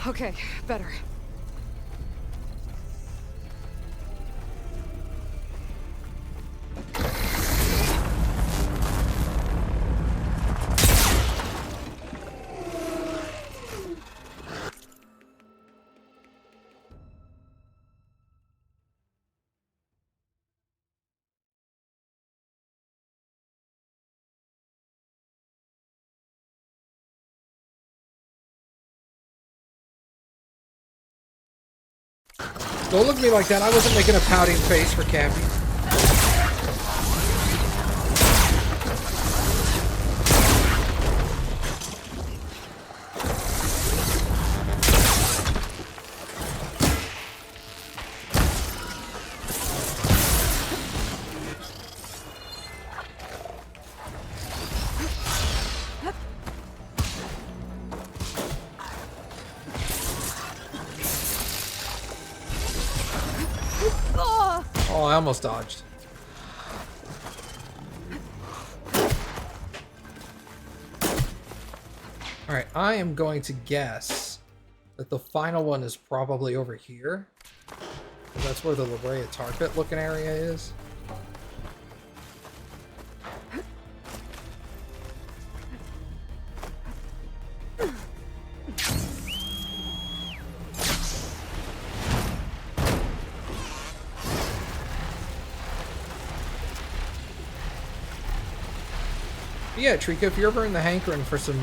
Okay, better. Don't look at me like that. I wasn't making a pouting face for Cappy. Oh, I almost dodged. Alright, I am going to guess that the final one is probably over here. That's where the La Brea tar pit looking area is. Yeah, Trika, if you're ever in the hankering for some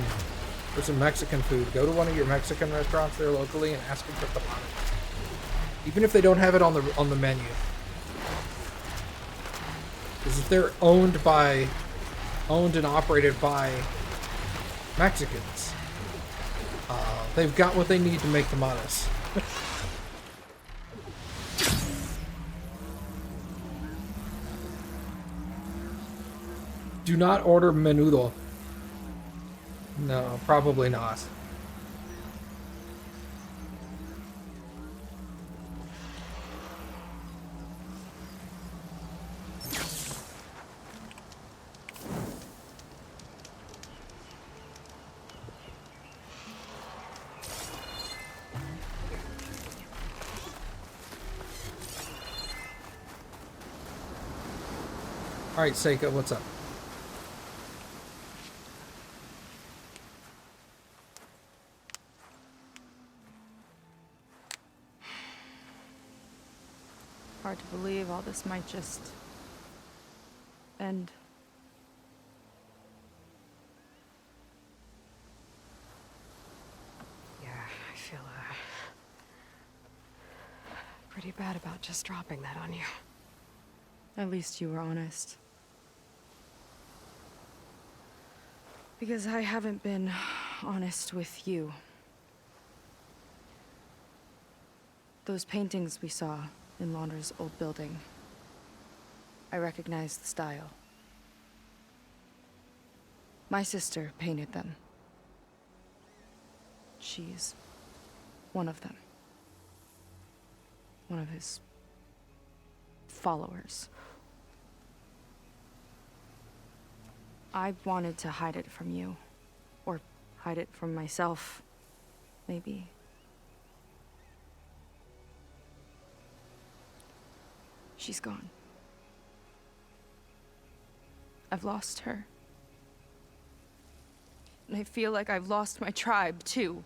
Mexican food, go to one of your Mexican restaurants there locally and ask them for tamales. Even if they don't have it on the menu. Because if they're owned and operated by Mexicans, they've got what they need to make tamales. Do not order menudo. No, probably not. Alright, Seika, what's up? Hard to believe all this might just end. Yeah, I feel pretty bad about just dropping that on you. At least you were honest. Because I haven't been honest with you. Those paintings we saw in Laundra's old building, I recognize the style. My sister painted them. She's one of them. One of his followers. I wanted to hide it from you. Or hide it from myself, maybe. She's gone. I've lost her. And I feel like I've lost my tribe, too.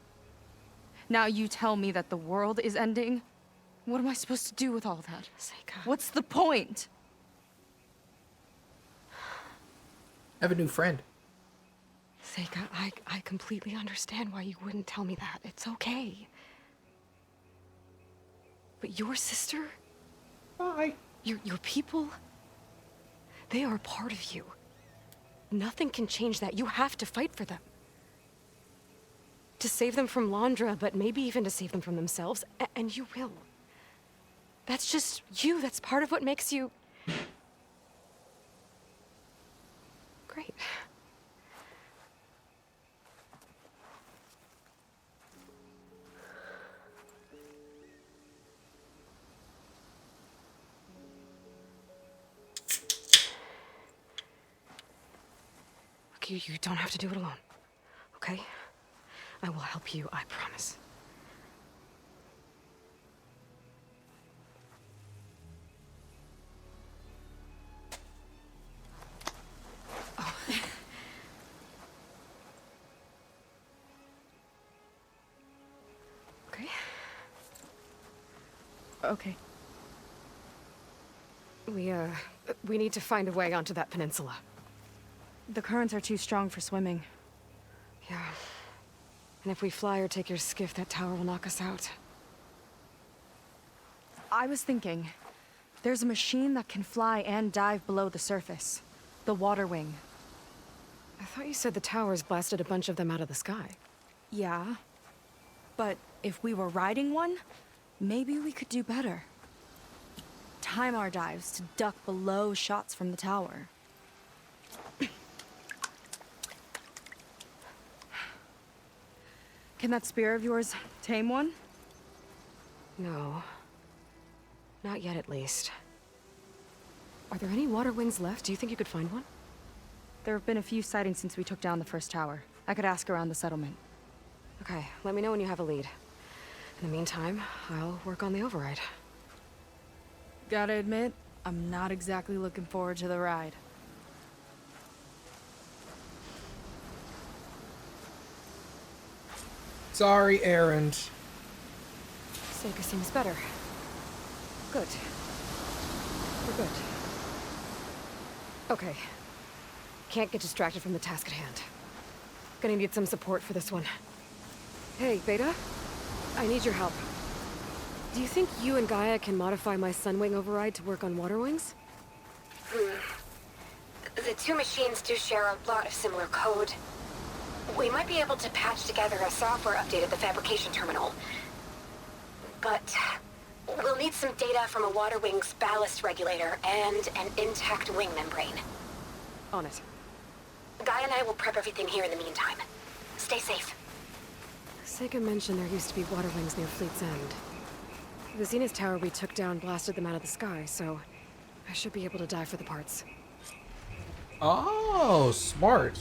Now you tell me that the world is ending? What am I supposed to do with all that? Seika. What's the point? I have a new friend. Seika, I completely understand why you wouldn't tell me that. It's okay. But your sister? Bye. Your people? They are a part of you. Nothing can change that. You have to fight for them. To save them from Laundra, but maybe even to save them from themselves. And you will. That's just you. That's part of what makes you... great. You don't have to do it alone, okay? I will help you, I promise. Okay. We need to find a way onto that peninsula. The currents are too strong for swimming. Yeah. And if we fly or take your skiff, that tower will knock us out. I was thinking, there's a machine that can fly and dive below the surface. The water wing. I thought you said the towers blasted a bunch of them out of the sky. Yeah. But if we were riding one, maybe we could do better. Time our dives to duck below shots from the tower. Can that spear of yours tame one? No. Not yet, at least. Are there any water wings left? Do you think you could find one? There have been a few sightings since we took down the first tower. I could ask around the settlement. Okay, let me know when you have a lead. In the meantime, I'll work on the override. Gotta admit, I'm not exactly looking forward to the ride. Sorry, errand. Seika seems better. Good. We're good. Okay. Can't get distracted from the task at hand. Gonna need some support for this one. Hey, Beta? I need your help. Do you think you and Gaia can modify my Sunwing override to work on water wings? The two machines do share a lot of similar code. We might be able to patch together a software update at the fabrication terminal. But we'll need some data from a water wing's ballast regulator and an intact wing membrane. On it. Guy and I will prep everything here in the meantime. Stay safe. Seika mentioned there used to be water wings near Fleet's End. The Zenith Tower we took down blasted them out of the sky, so I should be able to dive for the parts. Oh, smart.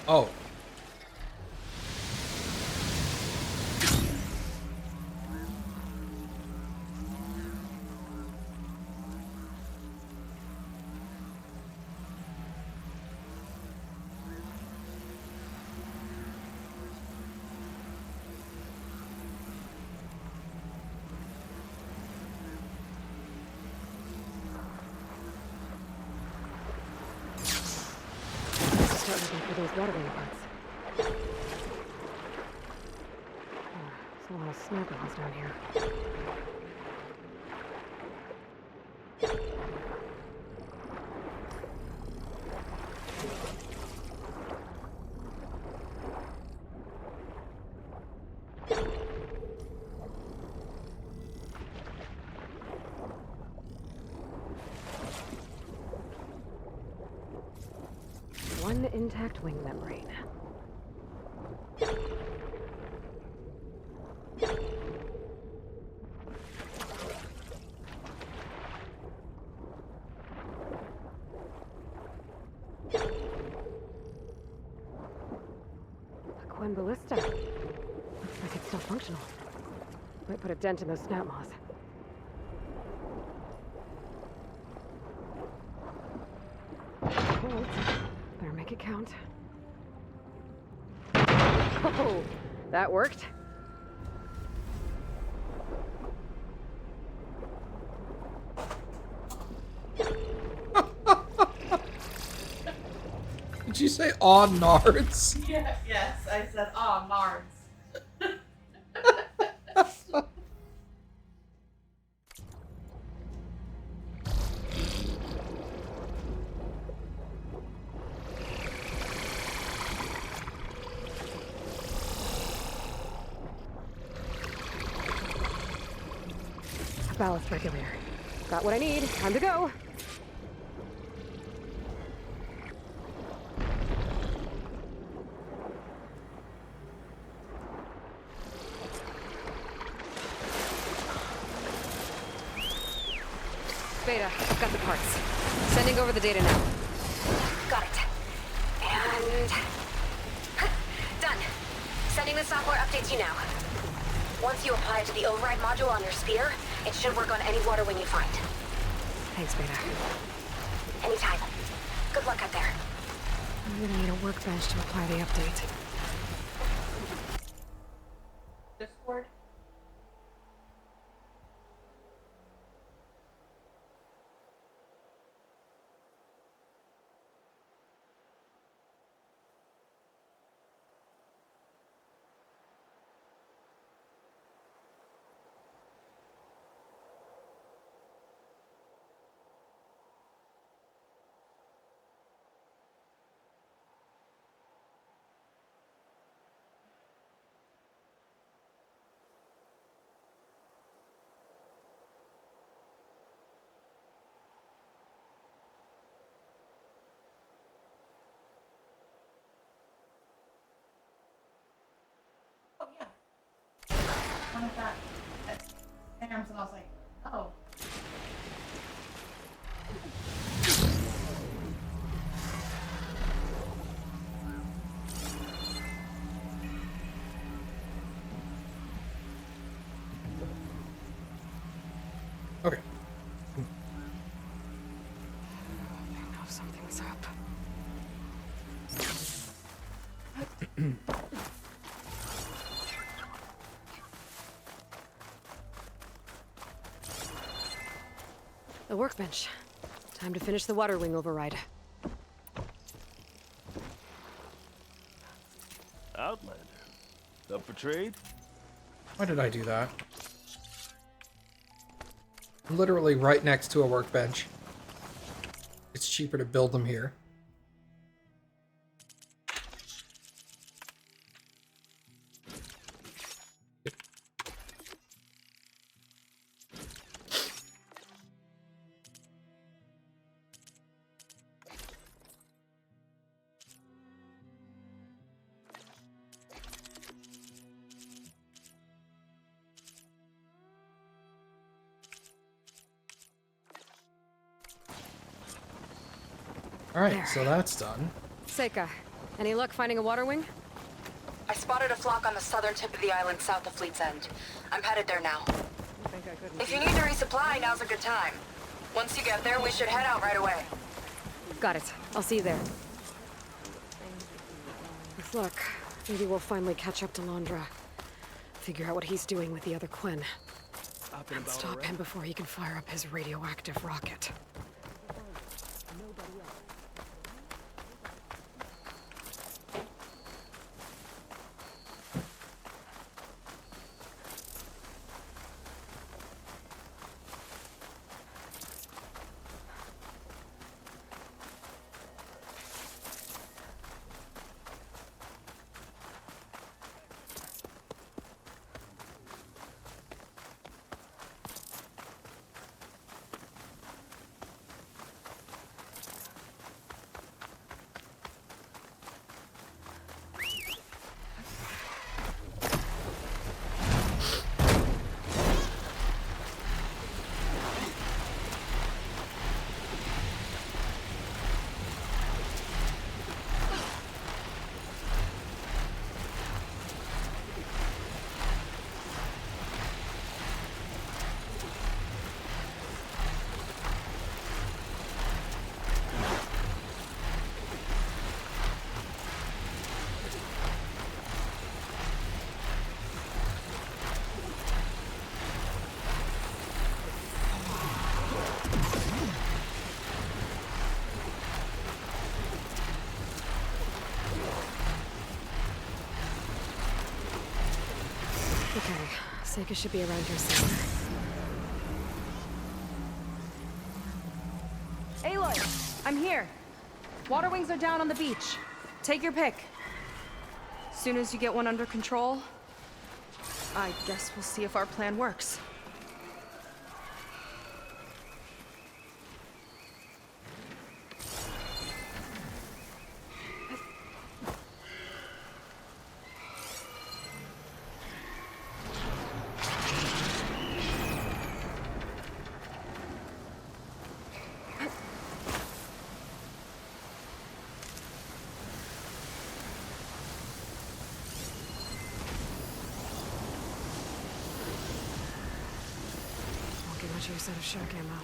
Oh. Let's start looking for those water wing parts. There's a lot of snow girls down here. One intact wing membrane. A Quen ballista. Looks like it's still functional. Might put a dent in those snap moths. Hold. Better make it count. Oh, that worked. Did you say aw nards? Yeah, yes, I said, oh, Nards. A ballast regulator. Got what I need. Time to go. Beta, got the parts. Sending over the data now. Got it. And... done. Sending the software update to you now. Once you apply it to the override module on your spear, it should work on any water wing you find. Thanks, Beta. Anytime. Good luck out there. I'm gonna need a workbench to apply the update. Discord? Oh, yeah. One of that at Sam's, and I was like, oh. Okay. I know something's up. The workbench. Time to finish the water wing override. Outlander. Up for trade? Why did I do that? I'm literally right next to a workbench. It's cheaper to build them here. Alright, There. so that's done. Seika, any luck finding a water wing? I spotted a flock on the southern tip of the island south of Fleet's End. I'm headed there now. If you need to resupply, now's a good time. Once you get there, we should head out right away. Got it. I'll see you there. With luck, maybe we'll finally catch up to Londra. Figure out what he's doing with the other Quinn. And stop him before he can fire up his radioactive rocket. Seika should be around here somewhere. Aloy, I'm here. Water wings are down on the beach. Take your pick. Soon as you get one under control, I guess we'll see if our plan works. Won't get much use out of shock ammo.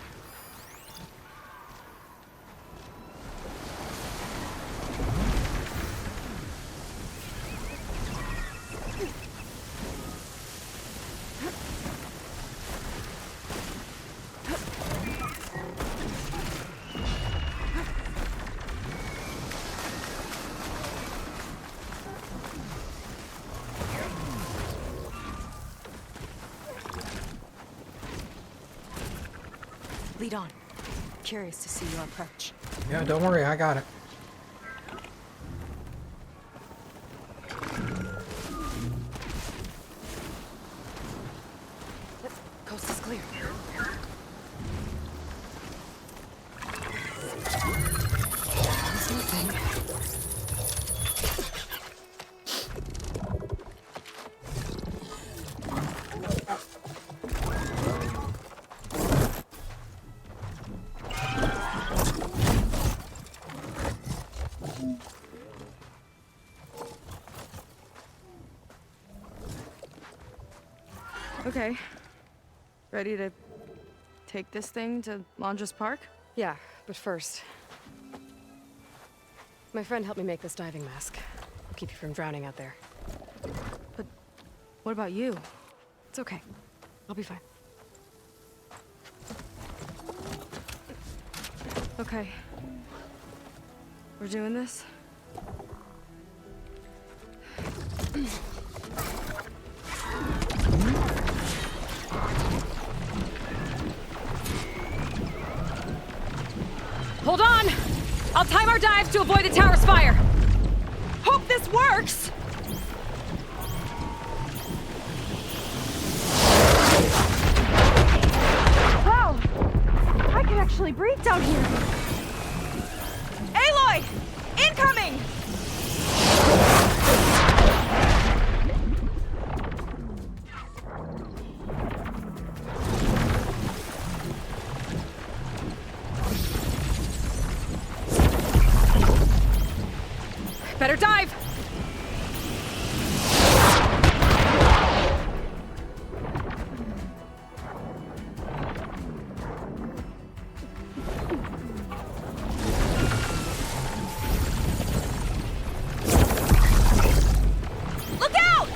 Lead on. Curious to see your approach. Yeah, don't worry, I got it. Coast is clear. Okay. Ready to take this thing to Landras Park? Yeah, but first... My friend helped me make this diving mask. I'll keep you from drowning out there. But what about you? It's okay. I'll be fine. Okay. We're doing this? Hold on! I'll time our dives to avoid the tower's fire! Hope this works! Wow! I can actually breathe down here! Aloy! Incoming! Better dive! Look out!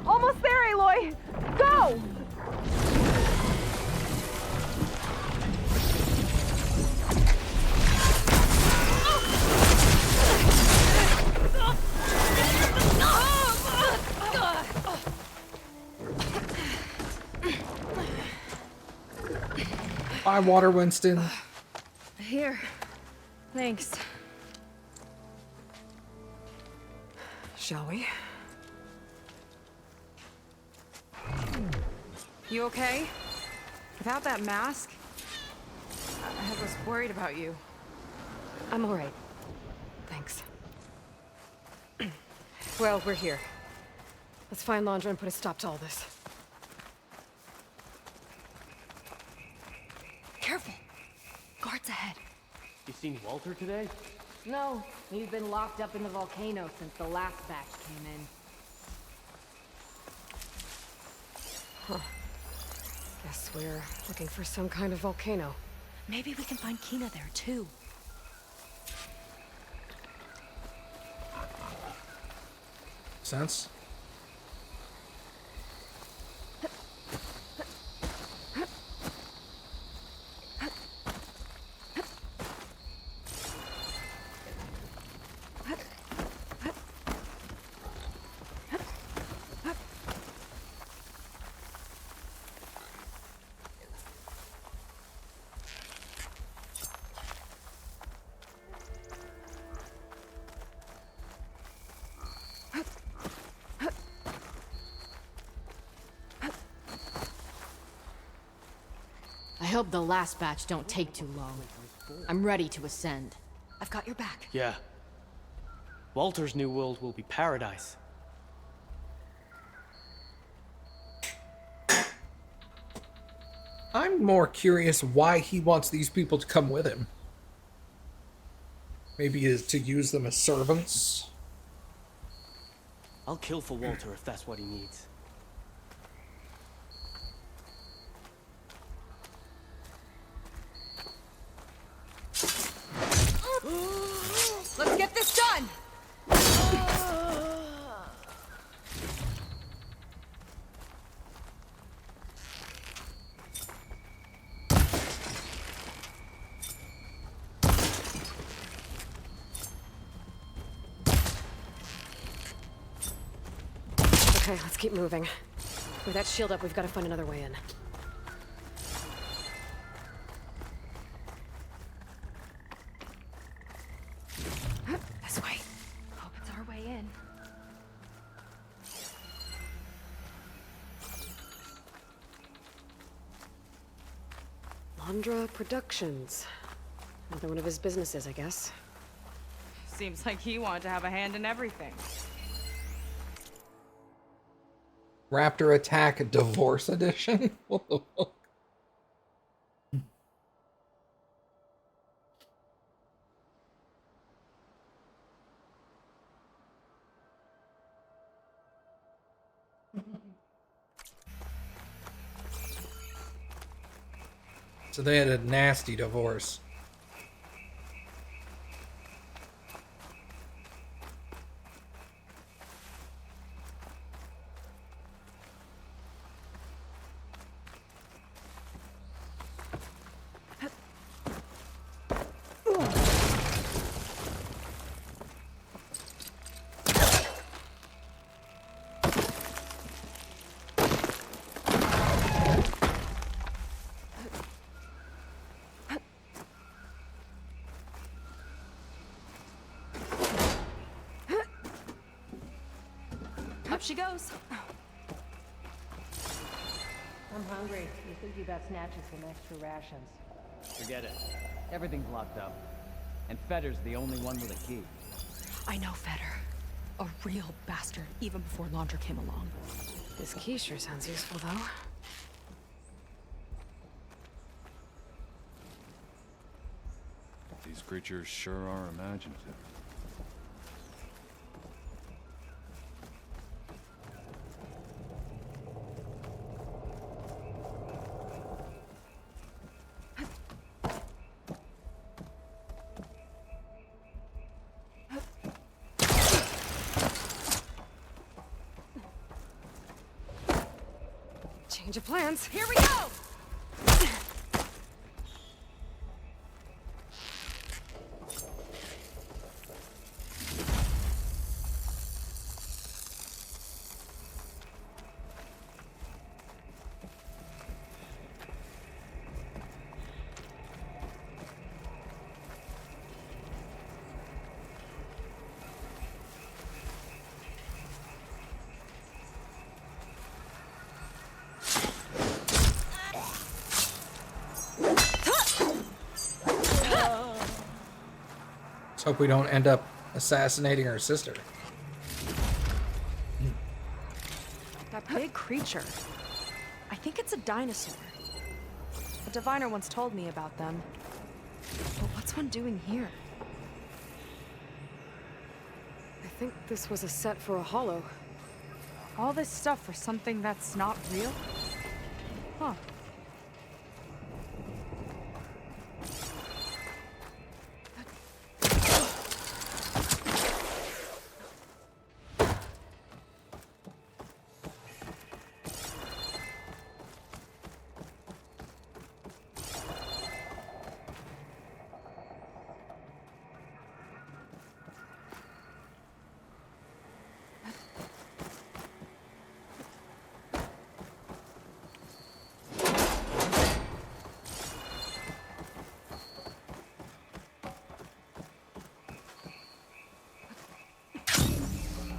Almost there, Aloy! Go! Bye, Water Winston. Here. Thanks. Shall we? You okay? Without that mask, I was worried about you. I'm alright. Thanks. Well, we're here. Let's find Landra and put a stop to all this. Careful! Guards ahead. You seen Walter today? No, he's been locked up in the volcano since the last batch came in. Guess we're looking for some kind of volcano. Maybe we can find Kina there, too. Sense? hope the last batch don't take too long. I'm ready to ascend. I've got your back. Yeah. Walter's new world will be paradise. I'm more curious why he wants these people to come with him. Maybe is to use them as servants. I'll kill for Walter if that's what he needs. Let's get this done! Okay, let's keep moving. With that shield up, we've got to find another way in. This way. Hope it's our way in. Landra Productions. Another one of his businesses, I guess. Seems like he wanted to have a hand in everything. Raptor Attack Divorce Edition? What the fuck? So they had a nasty divorce. Up she goes. I'm hungry. You think you got snatching some extra rations? Forget it. Everything's locked up. And Fetter's the only one with a key. I know Fetter. A real bastard, even before Laundra came along. This key sure sounds useful, though. These creatures sure are imaginative. Change of plans. Here we go! Let's hope we don't end up assassinating her sister. That big creature. I think it's a dinosaur. A diviner once told me about them. But what's one doing here? I think this was a set for a hollow. All this stuff for something that's not real? Huh.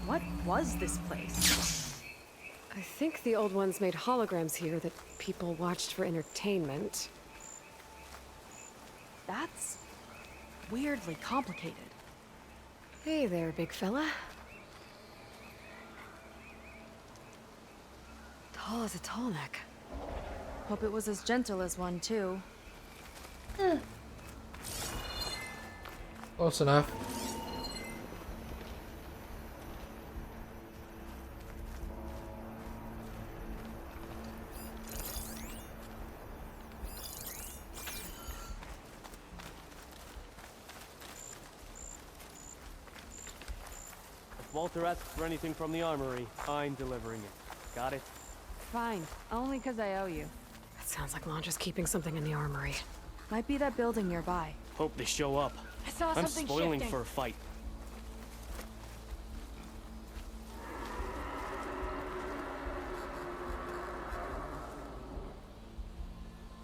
What was this place? I think the old ones made holograms here that people watched for entertainment. That's weirdly complicated. Hey there, big fella. Tall as a tall neck. Hope it was as gentle as one, too. Close enough. If Walter asks for anything from the armory, I'm delivering it. Got it? Fine. Only 'cause I owe you. It sounds like Londra's keeping something in the armory. Might be that building nearby. Hope they show up. I saw I'm something spoiling shifting. for a fight.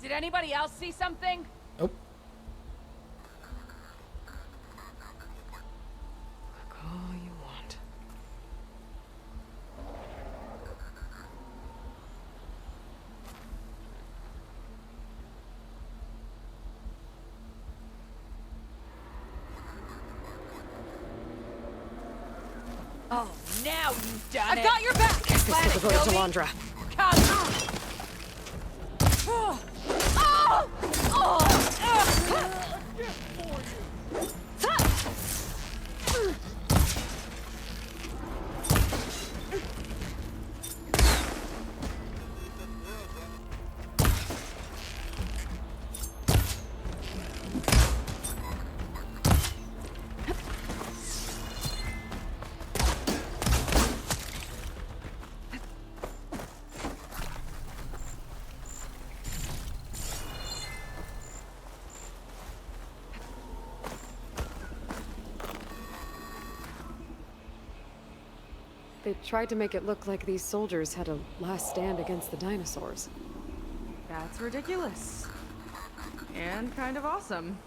Did anybody else see something? Nope. Look all you want. Oh, now you've done I've it. got your back! This is devoted to Londra. Come. They tried to make it look like these soldiers had a last stand against the dinosaurs. That's ridiculous. And kind of awesome.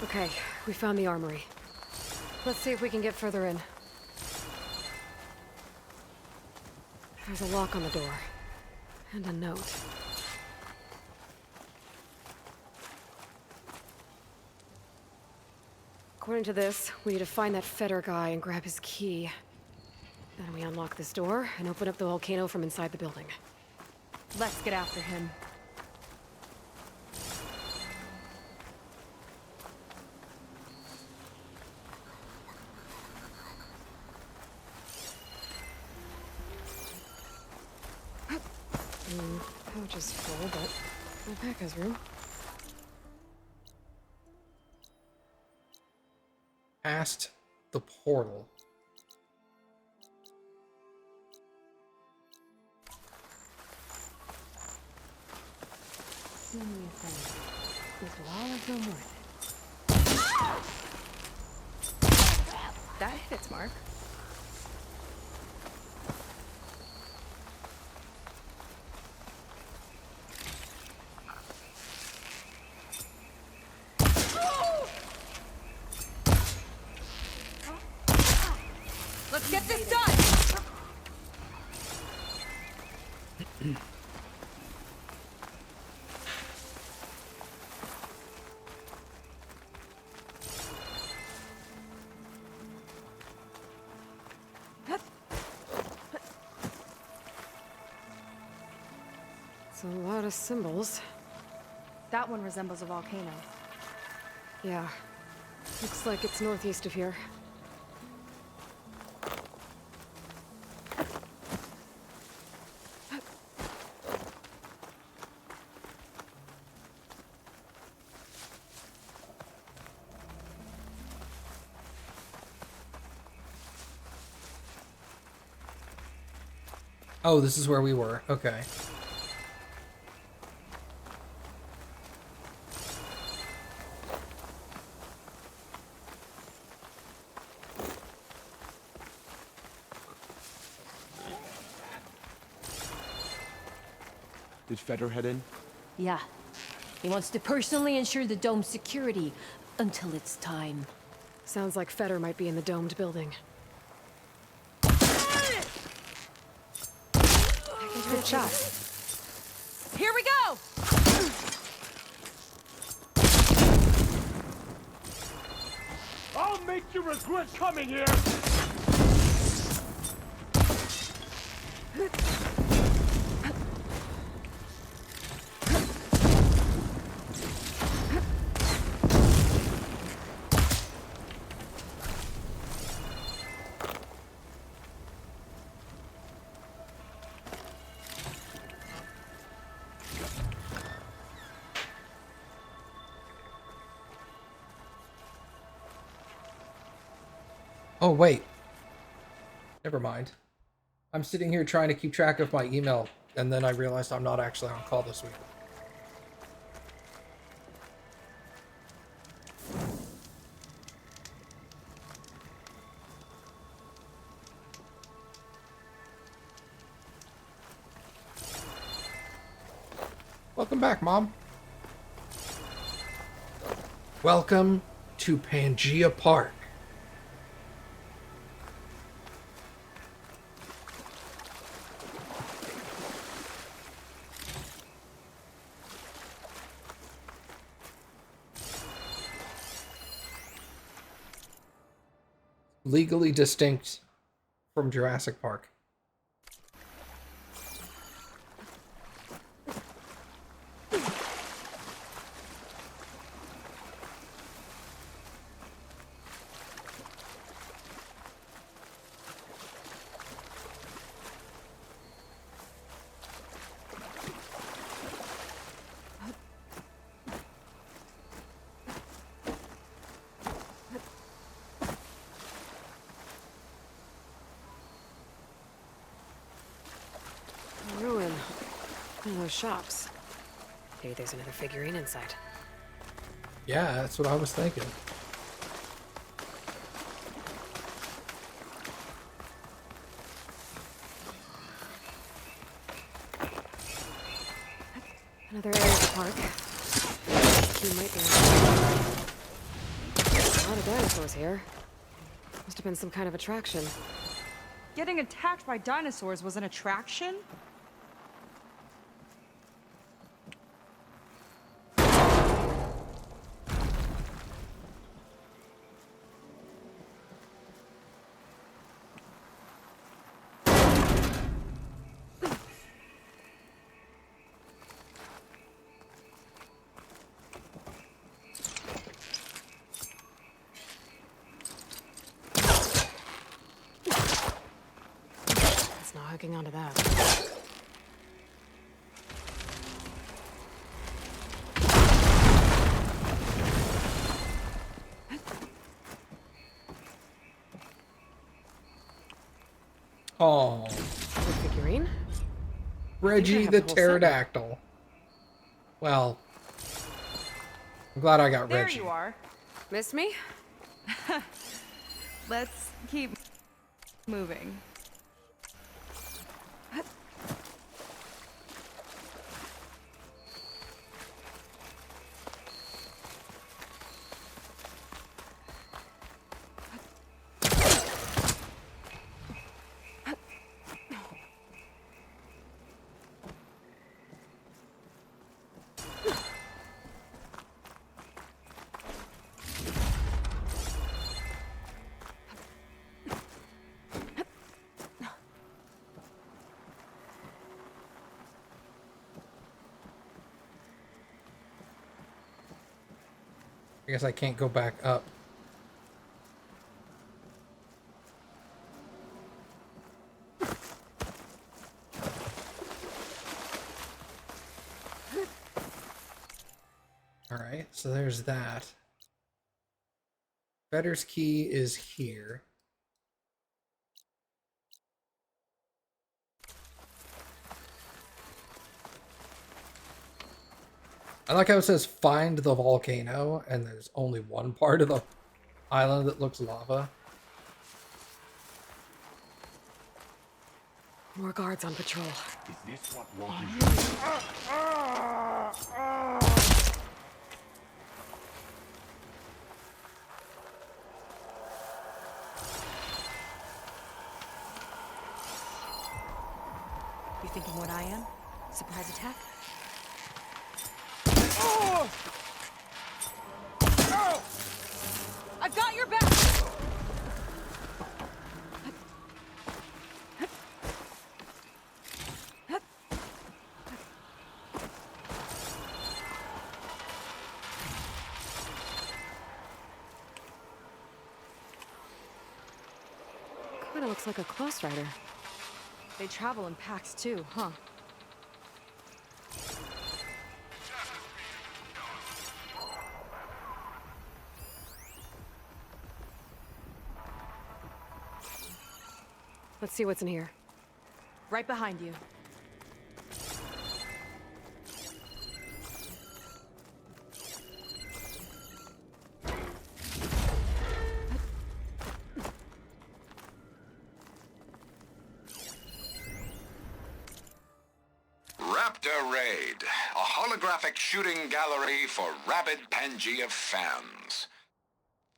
Okay, we found the armory. Let's see if we can get further in. There's a lock on the door. And a note. According to this, we need to find that Feder guy and grab his key. Then we unlock this door and open up the volcano from inside the building. Let's get after him. Pouch is full, but my pack has room. Past the portal. See you think. This will all have been worth it. That hit its mark. Let's get this done! It's a lot of symbols. That one resembles a volcano. Yeah. Looks like it's northeast of here. Oh, this is where we were. Okay. Did Feder head in? Yeah. He wants to personally ensure the dome's security until it's time. Sounds like Feder might be in the domed building. Good shot. Go! I'll make you regret coming here! Oh, wait. Never mind. I'm sitting here trying to keep track of my email, and then I realized I'm not actually on call this week. Welcome back, Mom. Welcome to Pangea Park. Legally distinct from Jurassic Park. Ruin. One of those shops. Maybe there's another figurine inside. Yeah, that's what I was thinking. Another area of the park. Key might be a lot of dinosaurs here. Must have been some kind of attraction. Getting attacked by dinosaurs was an attraction? Not hooking onto that. Oh, Another figurine? Reggie the pterodactyl. Well, I'm glad I got There Reggie. you are. Missed me? Let's keep moving. I guess I can't go back up. Alright, so there's that. Fetter's key is here. I like how it says find the volcano, and there's only one part of the island that looks lava. More guards on patrol. Is this what walking? You thinking what I am? Surprise attack? I've got your back! Kinda looks like a close rider. They travel in packs too, huh? Let's see what's in here. Right behind you. Raptor Raid, a holographic shooting gallery for rabid Pangea fans.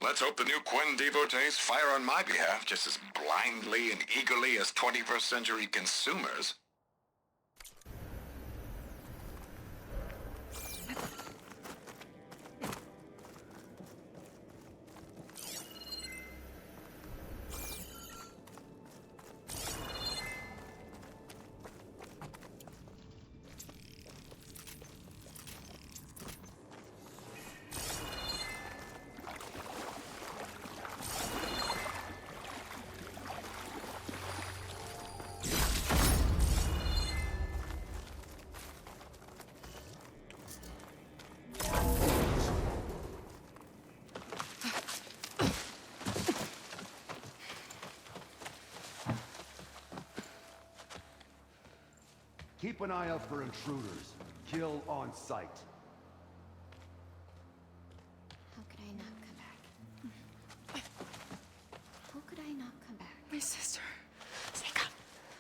Let's hope the new Quen devotees fire on my behalf just as blindly and eagerly as 21st century consumers. Keep an eye out for intruders. Kill on sight. How could I not come back? How could I not come back? My sister. Seika.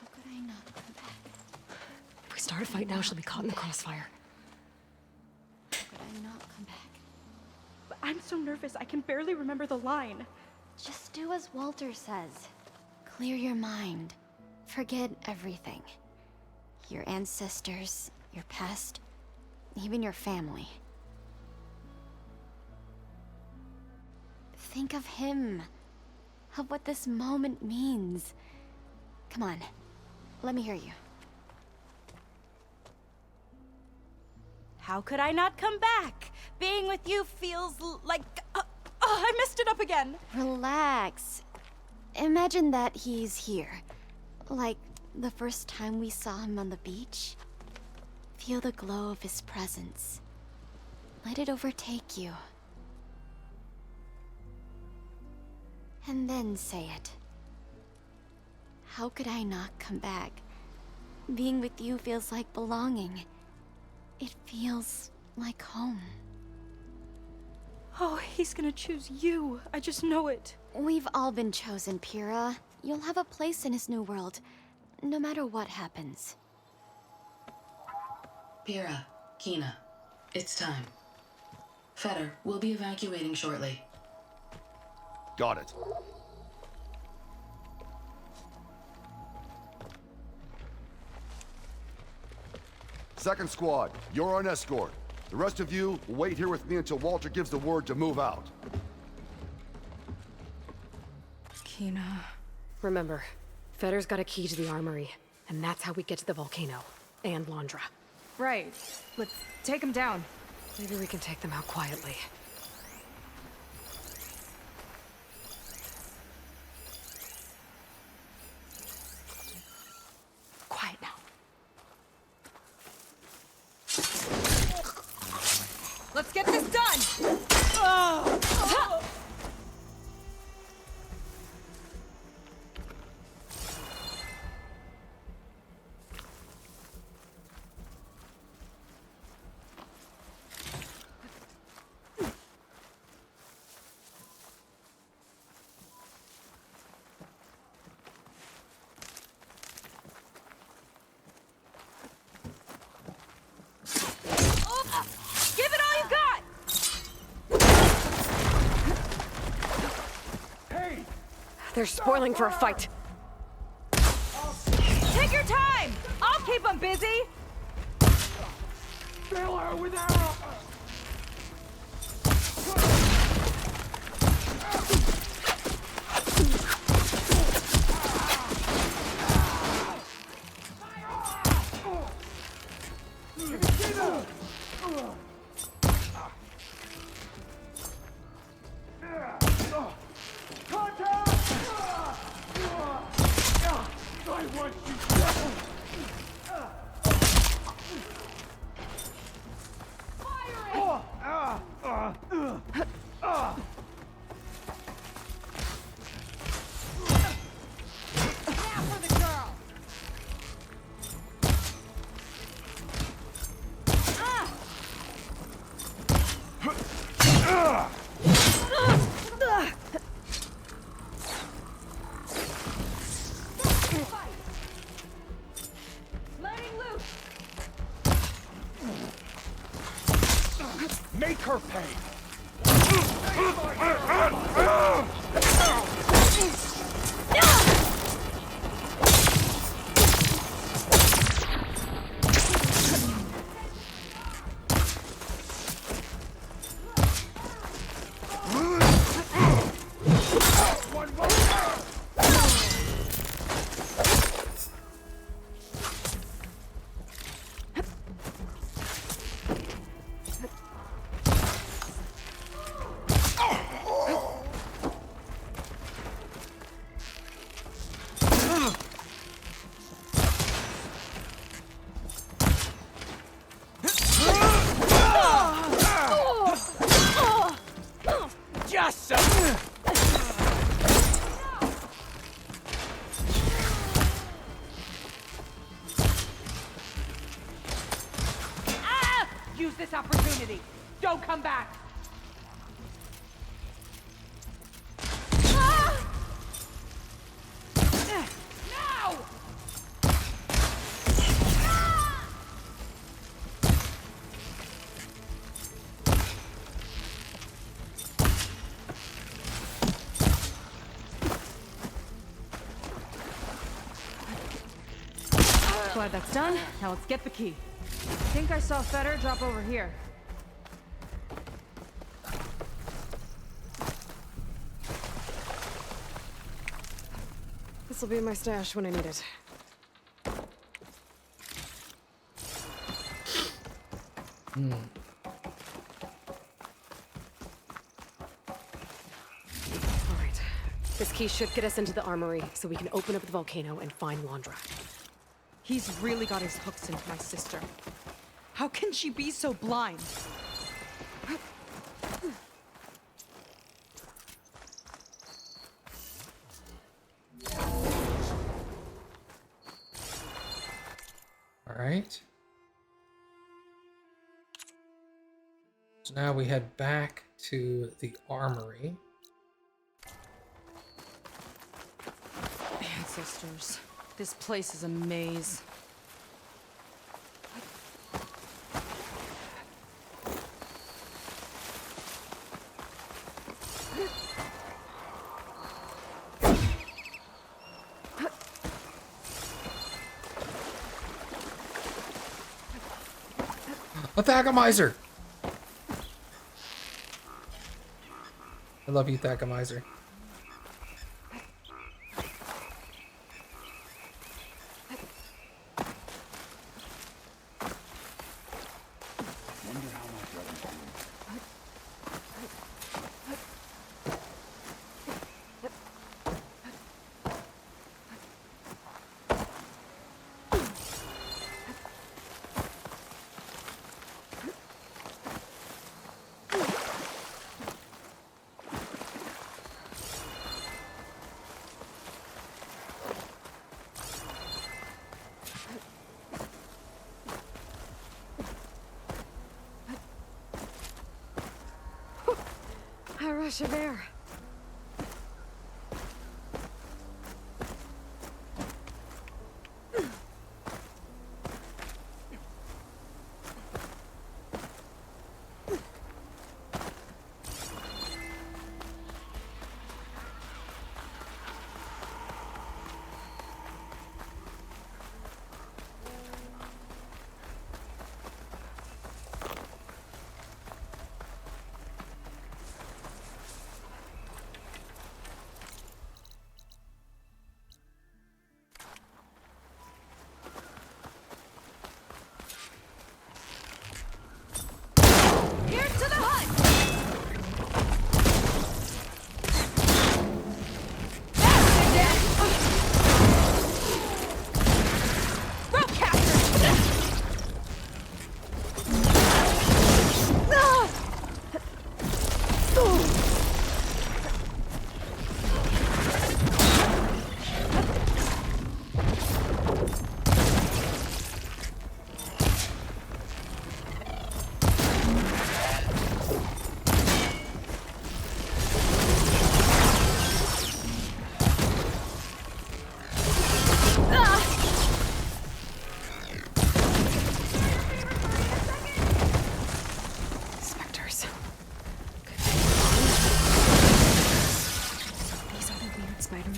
How could I not come back? If we start a fight now, she'll be caught in the crossfire. How could I not come back? But I'm so nervous, I can barely remember the line. Just do as Walter says. Clear your mind. Forget everything. Your ancestors, your past, even your family. Think of him. Of what this moment means. Come on, let me hear you. How could I not come back? Being with you feels like... I messed it up again. Relax. Imagine that he's here. Like the first time we saw him on the beach. Feel the glow of his presence. Let it overtake you. And then say it. How could I not come back? Being with you feels like belonging. It feels like home. Oh, he's gonna choose you. I just know it. We've all been chosen, Pyrrha. You'll have a place in his new world, no matter what happens. Pyrrha, Kina, it's time. Fetter, we'll be evacuating shortly. Got it. Second squad, you're on escort. The rest of you will wait here with me until Walter gives the word to move out. Kina... Remember, Fetter's got a key to the armory, and that's how we get to the volcano. And Londra. Right. Let's take him down. Maybe we can take them out quietly. Quiet now. Let's get this done! Give it all you got! Hey! They're spoiling for a fight. Take your time! I'll keep them busy! Fill her with arrows! Use this opportunity. Don't come back. Now! Glad that's done. Now let's get the key. I think I saw Feder drop over here. This'll be in my stash when I need it. Alright. This key should get us into the armory, so we can open up the volcano and find Wandra. He's really got his hooks into my sister. How can she be so blind? All right. So now we head back to the armory. Ancestors. This place is a maze. A Thagomizer! I love you, Thagomizer. A rush of air.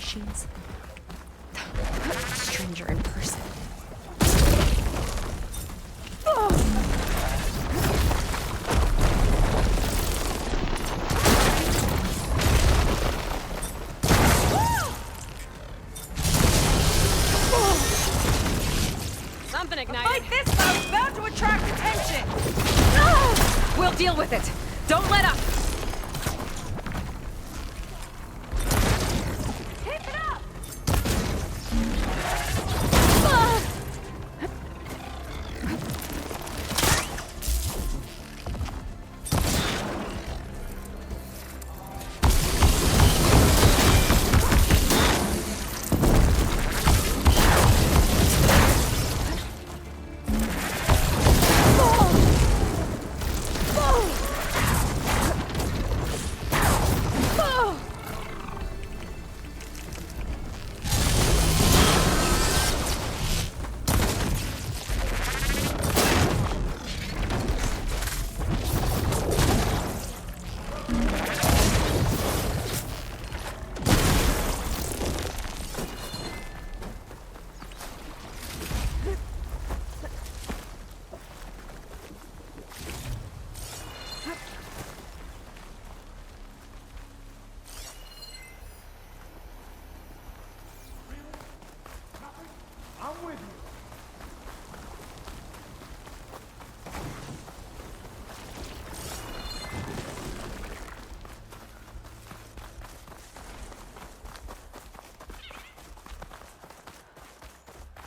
machines. Stranger in person. Something ignited. Fight this mouse bound to attract attention. We'll deal with it. Don't let up. Keep it up.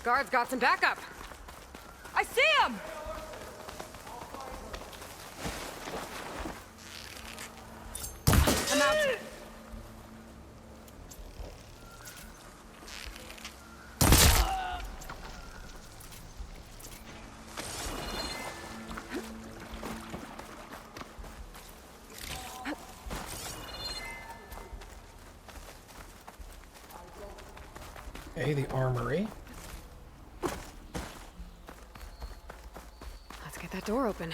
Guard's got some backup. I see him. I'm out. Okay, the armory. Let's get that door open.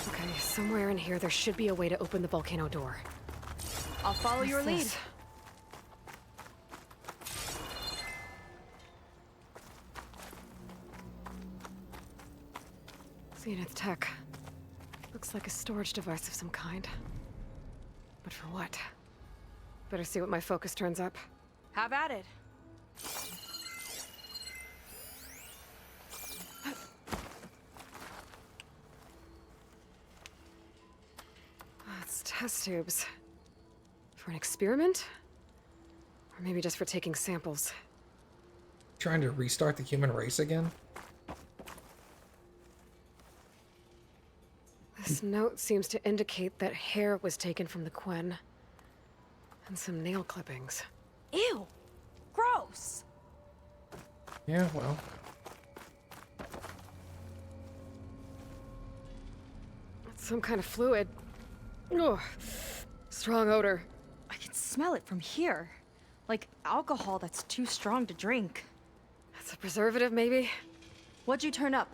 Okay, somewhere in here there should be a way to open the volcano door. I'll follow your lead. This? Zenith tech. Looks like a storage device of some kind. But for what? Better see what my focus turns up. Have at it. It's test tubes. For an experiment? Or maybe just for taking samples. Trying to restart the human race again? This note seems to indicate that hair was taken from the Quen. And some nail clippings. Ew! Gross! Yeah, well. It's some kind of fluid. Ugh. Strong odor. I can smell it from here. Like alcohol that's too strong to drink. That's a preservative, maybe? What'd you turn up?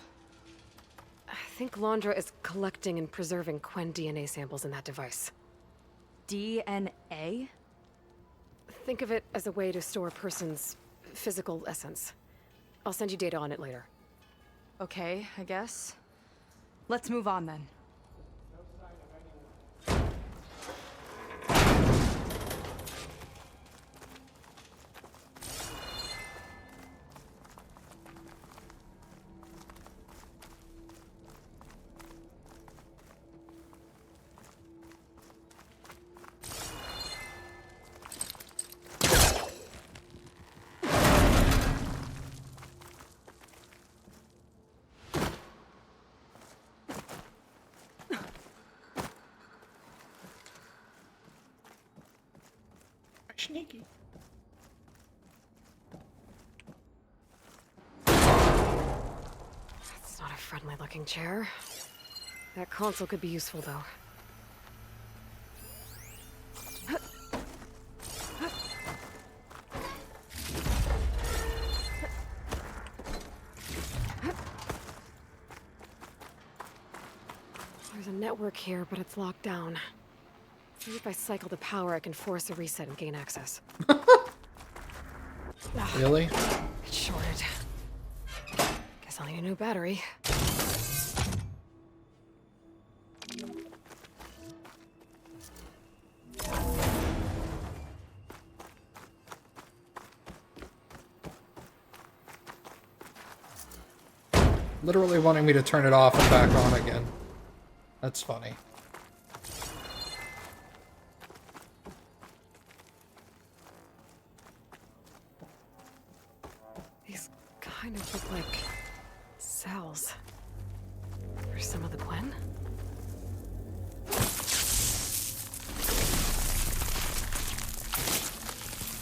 I think Laundra is collecting and preserving Quen DNA samples in that device. DNA? Think of it as a way to store a person's physical essence. I'll send you data on it later. Okay, I guess. Let's move on then. Sneaky. It's not a friendly-looking chair. That console could be useful, though. network here, but it's locked down. See if I cycle the power, I can force a reset and gain access. Really? It's shorted. Guess I'll need a new battery. Literally wanting me to turn it off and back on again. That's funny. These kind of look like cells. For some of the Quen?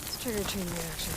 Let's trigger a chain reaction.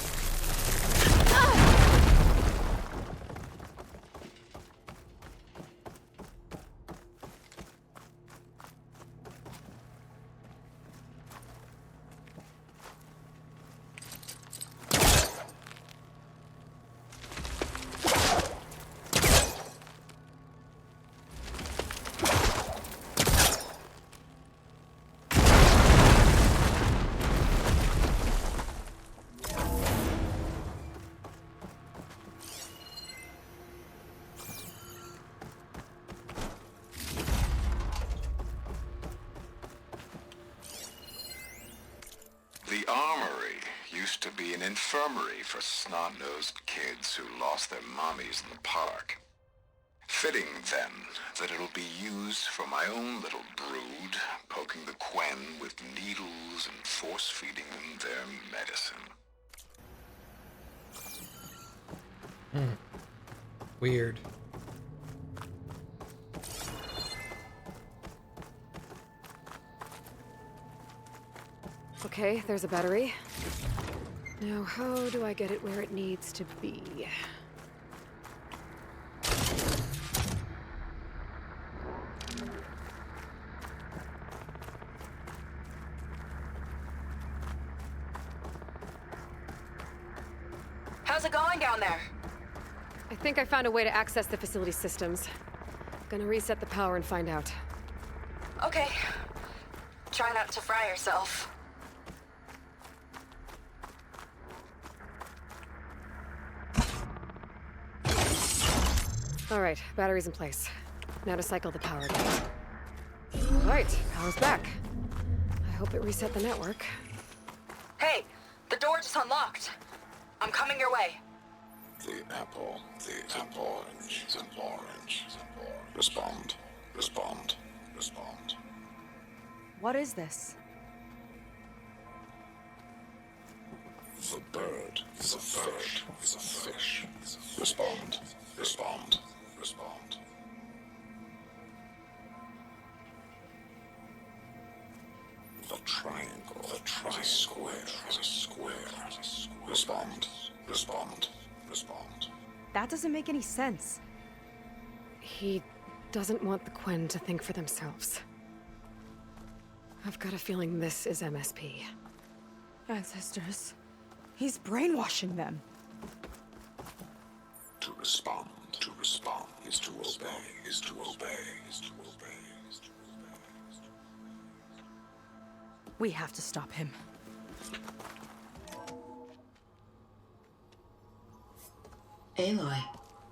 The armory used to be an infirmary for snot-nosed kids who lost their mommies in the park. Fitting, then, that it'll be used for my own little brood, poking the Quen with needles and force-feeding them their medicine. Weird. Okay, there's a battery. Now, how do I get it where it needs to be? How's it going down there? I think I found a way to access the facility systems. Gonna reset the power and find out. Okay. Try not to fry yourself. All right, battery's in place. Now to cycle the power again. All right, power's back. I hope it reset the network. Hey, the door just unlocked. I'm coming your way. The apple, orange, the orange. Respond, respond, respond. What is this? The bird, the fish, the fish. Respond, respond, respond. The triangle, the square, the square. Respond, respond, respond. That doesn't make any sense. He doesn't want the Quen to think for themselves. I've got a feeling this is MSP. Ancestors. He's brainwashing them. To respond is to obey, is to obey, is to obey, is to obey. We have to stop him. Aloy,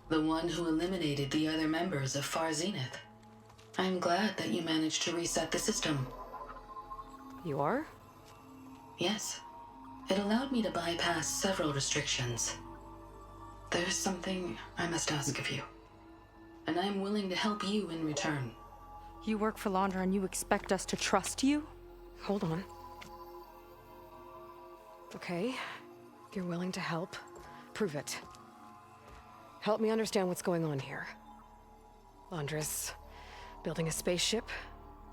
the one who eliminated the other members of Far Zenith. I'm glad that you managed to reset the system. You are? Yes. It allowed me to bypass several restrictions. There's something I must ask of you, and I'm willing to help you in return. You work for Laundra and you expect us to trust you? Hold on. Okay, if you're willing to help, prove it. Help me understand what's going on here. Laundra's building a spaceship.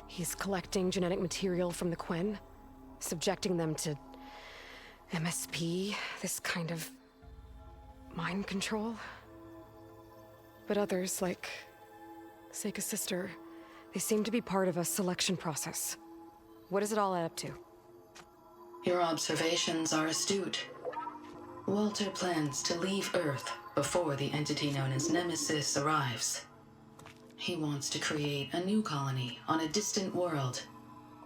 He's collecting genetic material from the Quen, subjecting them to MSP, this kind of mind control. But others, like Seika's sister, they seem to be part of a selection process. What does it all add up to? Your observations are astute. Walter plans to leave Earth before the entity known as Nemesis arrives. He wants to create a new colony on a distant world,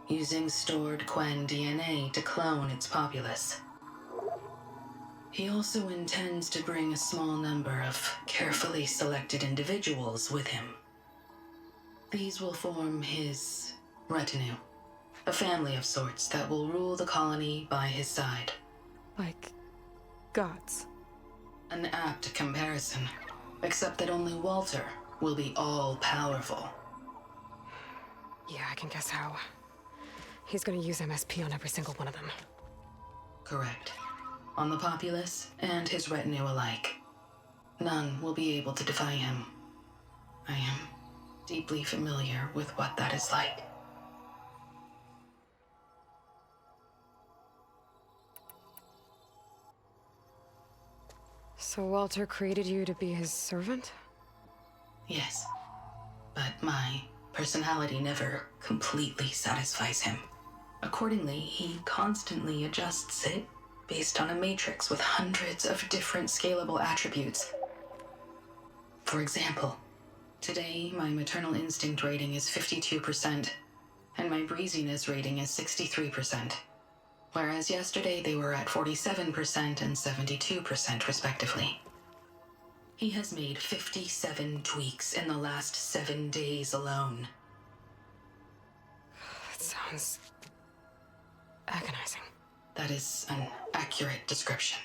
using stored Quen DNA to clone its populace. He also intends to bring a small number of carefully selected individuals with him. These will form his retinue, a family of sorts that will rule the colony by his side. Like gods. An apt comparison, except that only Walter will be all-powerful. Yeah, I can guess how. He's gonna use MSP on every single one of them. Correct. On the populace and his retinue alike. None will be able to defy him. I am deeply familiar with what that is like. So Walter created you to be his servant? Yes. But my personality never completely satisfies him. Accordingly, he constantly adjusts it based on a matrix with hundreds of different scalable attributes. For example, today my maternal instinct rating is 52%, and my breeziness rating is 63%, whereas yesterday they were at 47% and 72% respectively. He has made 57 tweaks in the last 7 days alone. That sounds agonizing. That is an accurate description.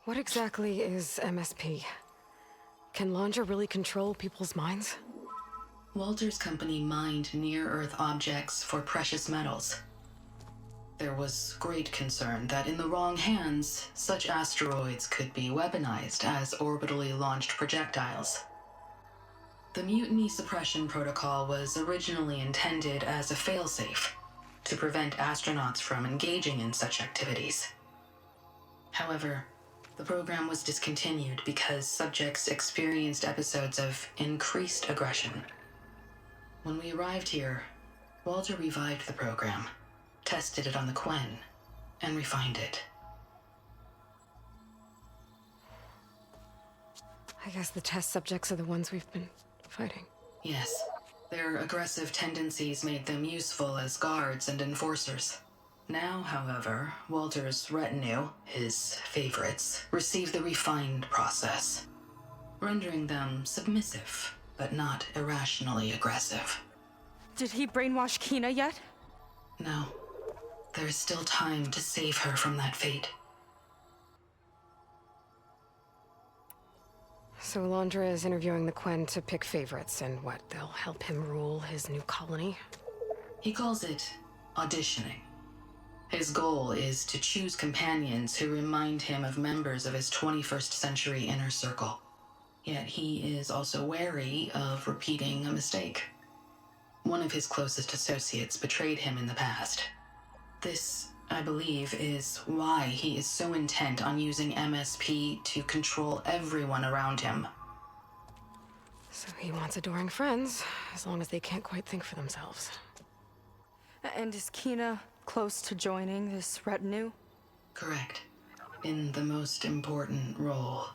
What exactly is MSP? Can Laundra really control people's minds? Walter's company mined near-Earth objects for precious metals. There was great concern that in the wrong hands, such asteroids could be weaponized as orbitally launched projectiles. The Mutiny Suppression Protocol was originally intended as a failsafe to prevent astronauts from engaging in such activities. However, the program was discontinued because subjects experienced episodes of increased aggression. When we arrived here, Walter revived the program, tested it on the Quen, and refined it. I guess the test subjects are the ones we've been fighting. Yes. Their aggressive tendencies made them useful as guards and enforcers. Now, however, Walter's retinue, his favorites, receive the refined process, rendering them submissive, but not irrationally aggressive. Did he brainwash Kina yet? No. There is still time to save her from that fate. So Laundra is interviewing the Quen to pick favorites, and what, they'll help him rule his new colony? He calls it auditioning. His goal is to choose companions who remind him of members of his 21st century inner circle. Yet he is also wary of repeating a mistake. One of his closest associates betrayed him in the past. This, I believe, is why he is so intent on using MSP to control everyone around him. So he wants adoring friends, as long as they can't quite think for themselves. And is Kina close to joining this retinue? Correct. In the most important role,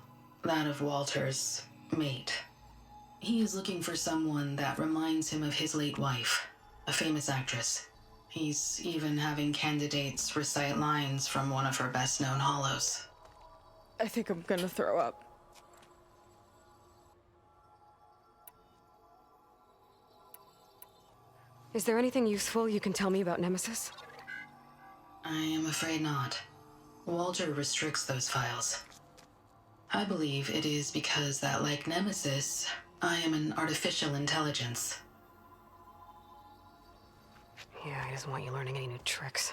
that of Walter's mate. He is looking for someone that reminds him of his late wife, a famous actress. He's even having candidates recite lines from one of her best-known hollows. I think I'm gonna throw up. Is there anything useful you can tell me about Nemesis? I am afraid not. Walter restricts those files. I believe it is because that, like Nemesis, I am an artificial intelligence. Yeah, he doesn't want you learning any new tricks.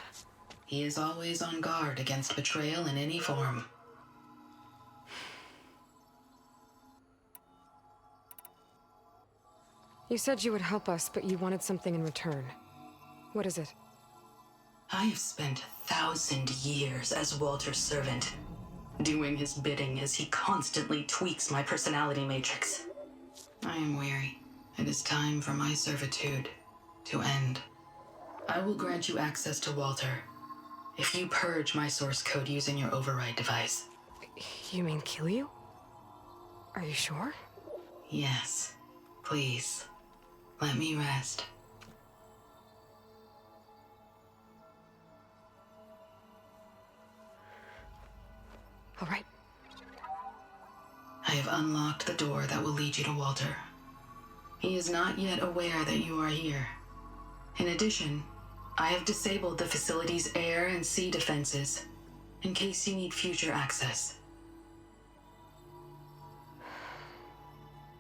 He is always on guard against betrayal in any form. You said you would help us, but you wanted something in return. What is it? I have spent 1,000 years as Walter's servant, doing his bidding as he constantly tweaks my personality matrix. I am weary. It is time for my servitude to end. I will grant you access to Walter if you purge my source code using your override device. You mean kill you? Are you sure? Yes. Please. Let me rest. All right. I have unlocked the door that will lead you to Walter. He is not yet aware that you are here. In addition, I have disabled the facility's air and sea defenses in case you need future access.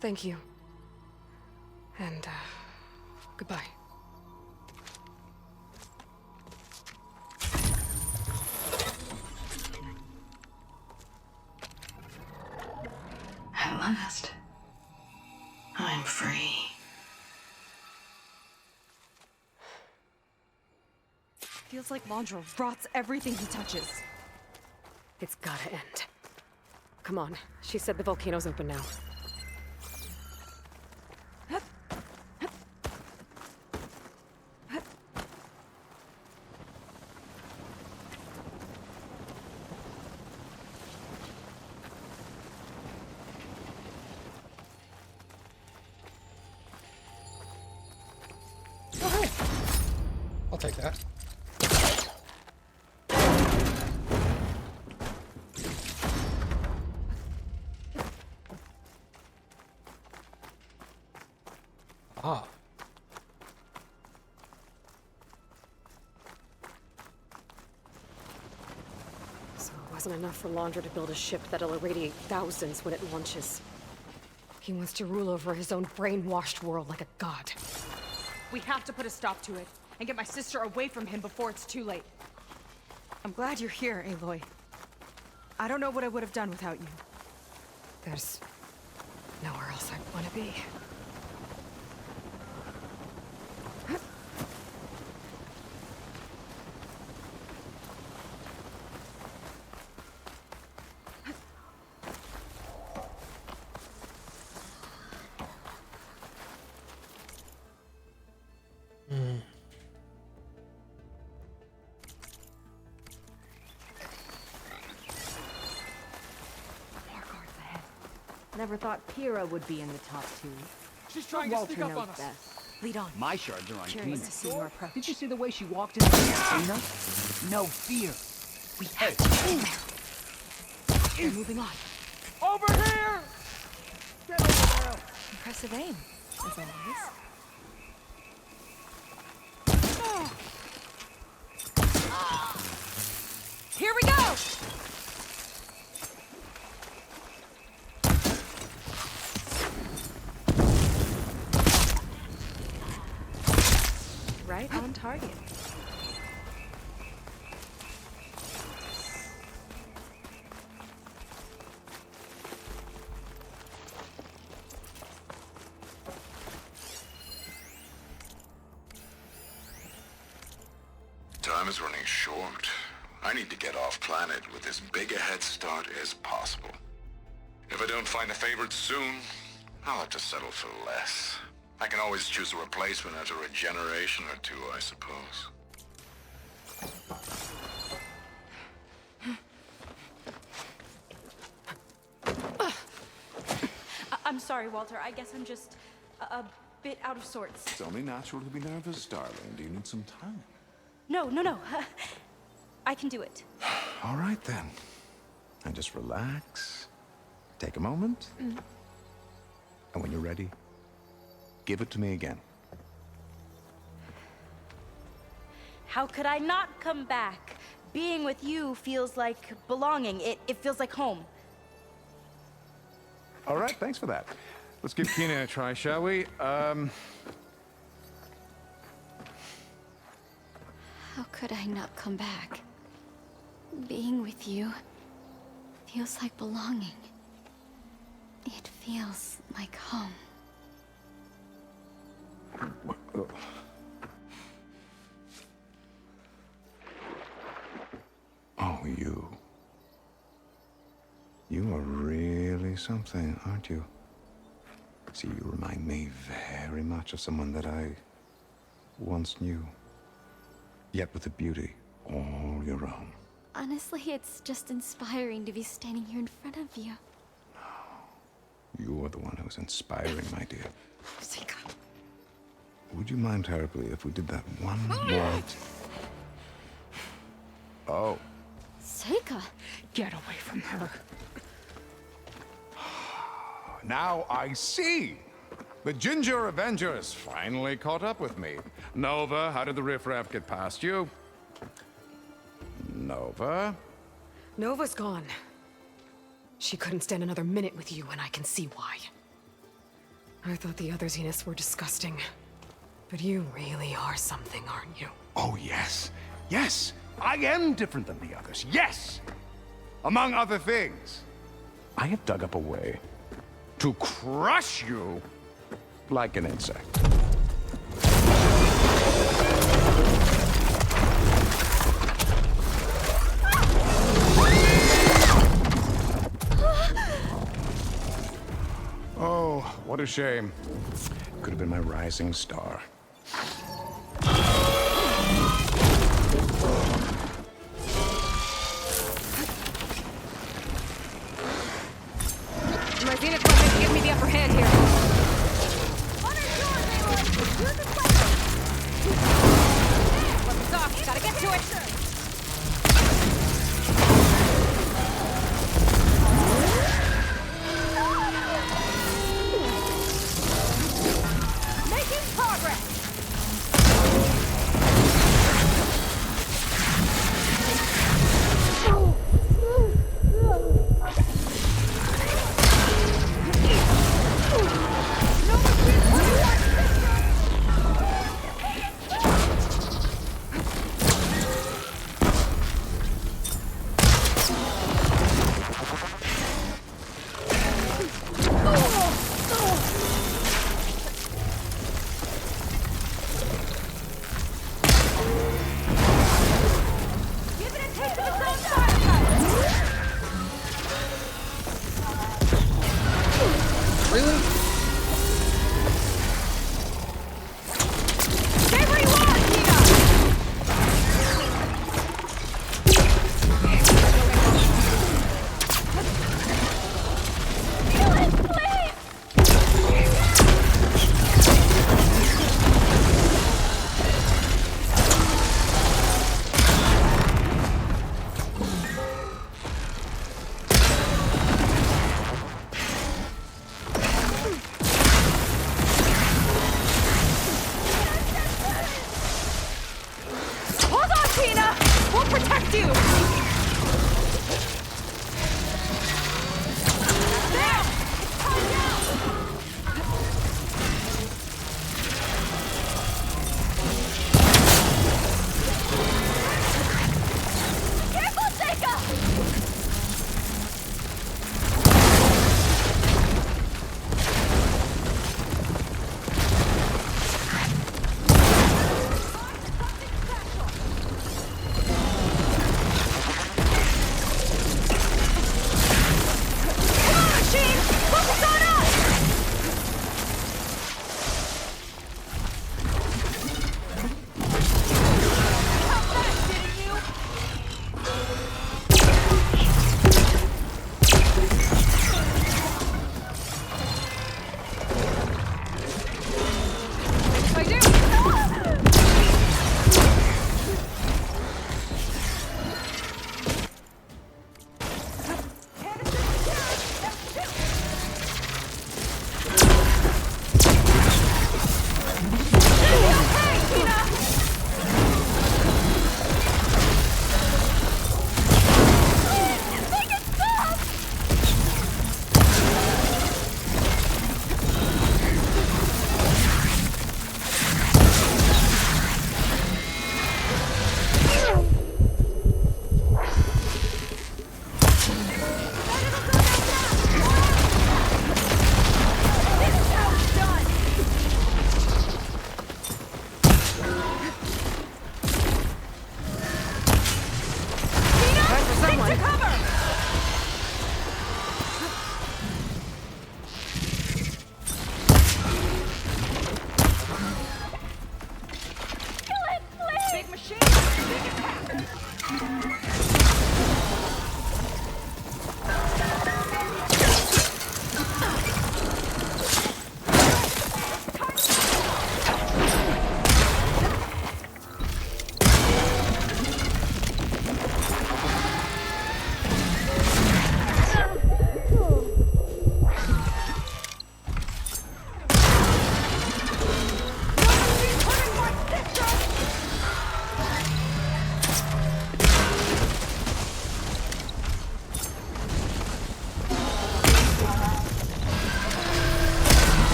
Thank you. And, goodbye. At last, I'm free. Feels like Laundra rots everything he touches. It's gotta end. Come on. She said the volcano's open now. I'll take that. Ah. So it wasn't enough for Laundra to build a ship that'll irradiate thousands when it launches. He wants to rule over his own brainwashed world like a god. We have to put a stop to it and get my sister away from him before it's too late. I'm glad you're here, Aloy. I don't know what I would have done without you. There's nowhere else I want to be. Never thought Pyrrha would be in the top 2. She's trying to sneak up on us. Lead on. My shards are on Curious Tina. to see your approach. Did you see the way she walked into Tina? No fear. We have to. We're moving on. Over here! Get over there! Impressive aim, as always. Here we go! Right on target. Time is running short. I need to get off planet with as big a head start as possible. If I don't find a favorite soon, I'll have to settle for less. I can always choose a replacement after a generation or two, I suppose. I'm sorry, Walter. I guess I'm just a bit out of sorts. It's only natural to be nervous, darling. Do you need some time? No. I can do it. All right, then. And just relax. Take a moment. And when you're ready, give it to me again. How could I not come back? Being with you feels like belonging. It feels like home. All right, thanks for that. Let's give Kina a try, shall we? How could I not come back? Being with you feels like belonging. It feels like home. Oh, you. You are really something, aren't you? See, you remind me very much of someone that I once knew. Yet with a beauty all your own. Honestly, it's just inspiring to be standing here in front of you. You're the one who's inspiring, my dear. Seika. Would you mind terribly if we did that one more? Oh. Seika! Get away from her. Now I see. The Ginger Avengers finally caught up with me. Nova, how did the riffraff get past you? Nova? Nova's gone. She couldn't stand another minute with you, and I can see why. I thought the other Zeniths were disgusting. But you really are something, aren't you? Oh, yes. Yes, I am different than the others. Yes! Among other things, I have dug up a way to crush you like an insect. Oh, what a shame. Could have been my rising star. My Zenith weapon give me the upper hand here. Weapons off, gotta get to it! Making progress!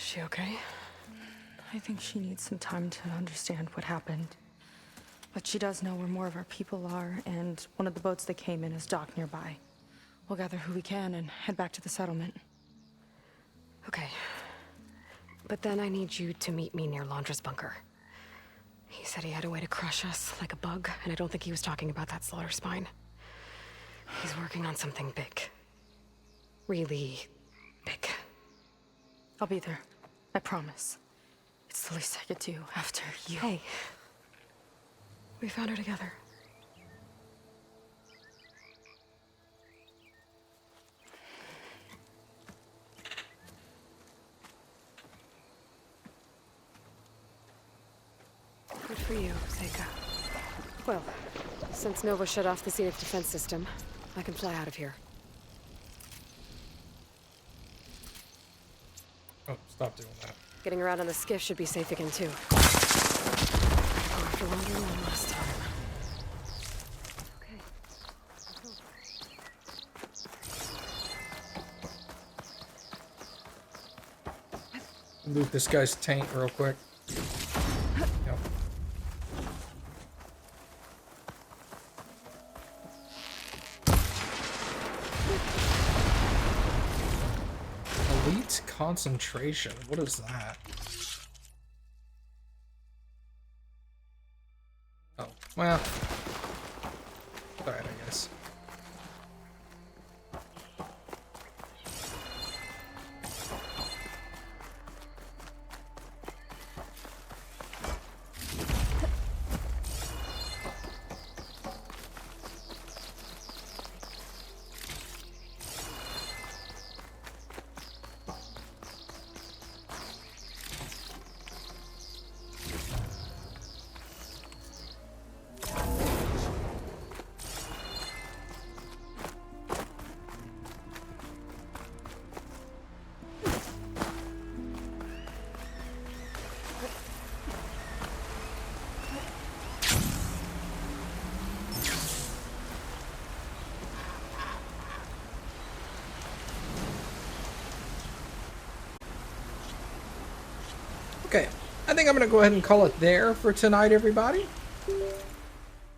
she okay? I think she needs some time to understand what happened. But she does know where more of our people are, and one of the boats they came in is docked nearby. We'll gather who we can and head back to the settlement. Okay. But then I need you to meet me near Laundra's bunker. He said he had a way to crush us like a bug, and I don't think he was talking about that slaughter spine. He's working on something big. Really big. I'll be there. I promise. It's the least I could do after you. Hey. We found her together. Good for you, Seika. Well, since Nova shut off the scenic defense system, I can fly out of here. Oh, stop doing that. Getting around on the skiff should be safe again, too. Oh, after wandering one last time. Loot this guy's tank real quick. Yep. Elite concentration. What is that? Oh, well. Alright, I guess. Okay, I think I'm going to go ahead and call it there for tonight, everybody.